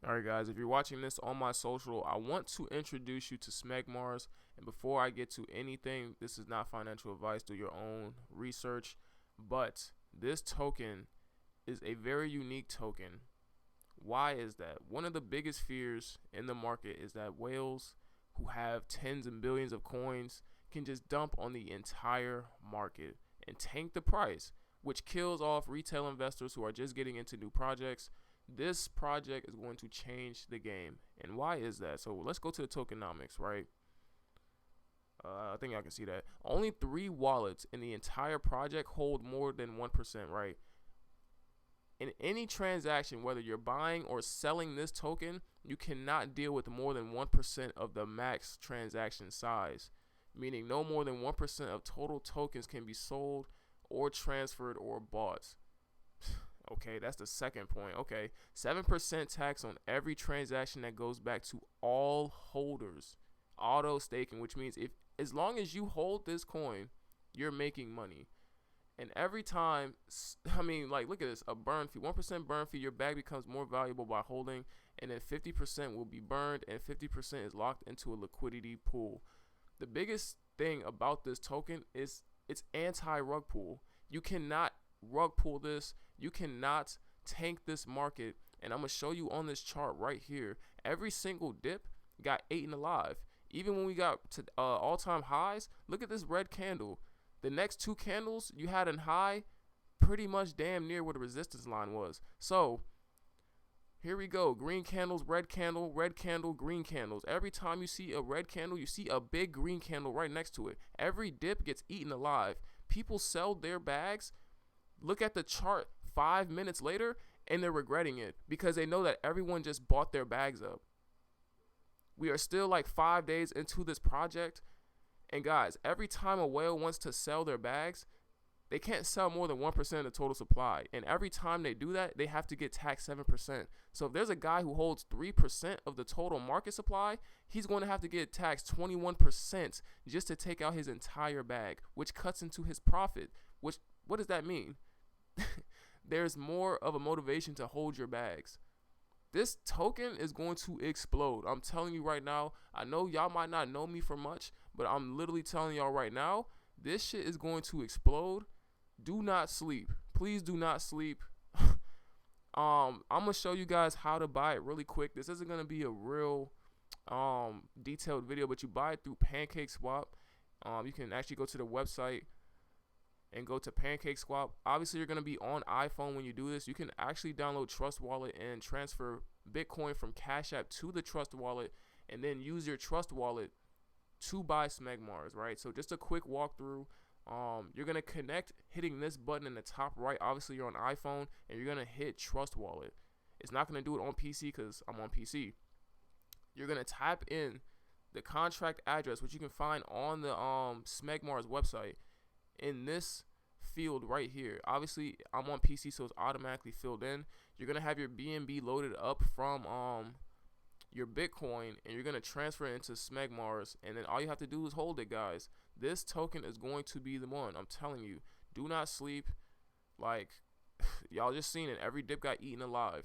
Alright guys, if you're watching this on my social, I want to introduce you to SMEGMARS. And before I get to anything, this is not financial advice, do your own research. But this token is a very unique token. Why is that? One of the biggest fears in the market is that whales who have tens and billions of coins can just dump on the entire market and tank the price, which kills off retail investors who are just getting into new projects. This project is going to change the game. And why is that? So let's go to the tokenomics, right? I think y'all can see that. Only 3 wallets in the entire project hold more than 1%, right? In any transaction, whether you're buying or selling this token, you cannot deal with more than 1% of the max transaction size, meaning no more than 1% of total tokens can be sold or transferred or bought. Okay, that's the second point. Okay, 7% tax on every transaction that goes back to all holders. Auto staking, which means as long as you hold this coin, you're making money. And every time, I mean, like, look at this, a burn fee, 1% burn fee, your bag becomes more valuable by holding, and then 50% will be burned, and 50% is locked into a liquidity pool. The biggest thing about this token is it's anti-rug pull. You cannot rug pull this. You cannot tank this market. And I'm going to show you on this chart right here. Every single dip got eaten alive. Even when we got to all-time highs, look at this red candle. The next 2 candles, you had a high pretty much damn near where the resistance line was. So here we go. Green candles, red candle, green candles. Every time you see a red candle, you see a big green candle right next to it. Every dip gets eaten alive. People sell their bags. Look at the chart 5 minutes later, and they're regretting it because they know that everyone just bought their bags up. We are still like 5 days into this project. And guys, every time a whale wants to sell their bags, they can't sell more than 1% of the total supply. And every time they do that, they have to get taxed 7%. So if there's a guy who holds 3% of the total market supply, he's going to have to get taxed 21% just to take out his entire bag, which cuts into his profit. What does that mean? There's more of a motivation to hold your bags. This token is going to explode. I'm telling you right now. I know y'all might not know me for much, but I'm literally telling y'all right now, this shit is going to explode. Do not sleep. Please do not sleep. I'm going to show you guys how to buy it really quick. This isn't going to be a real detailed video, but you buy it through PancakeSwap. You can actually go to the website and go to PancakeSwap. Obviously, you're going to be on iPhone when you do this. You can actually download Trust Wallet and transfer Bitcoin from Cash App to the Trust Wallet, and then use your Trust Wallet to buy SMEGMARS, right? So just a quick walkthrough. You're going to connect hitting this button in the top right. Obviously, you're on iPhone, and you're going to hit Trust Wallet. It's not going to do it on PC because I'm on PC. You're going to type in the contract address, which you can find on the SMEGMARS website, in this field right here. Obviously, I'm on PC, so it's automatically filled in. You're going to have your BNB loaded up from your Bitcoin, and you're going to transfer it into SMEGMARS, and then all you have to do is hold it, guys. This token is going to be the one. I'm telling you, do not sleep. Like, y'all just seen it. Every dip got eaten alive.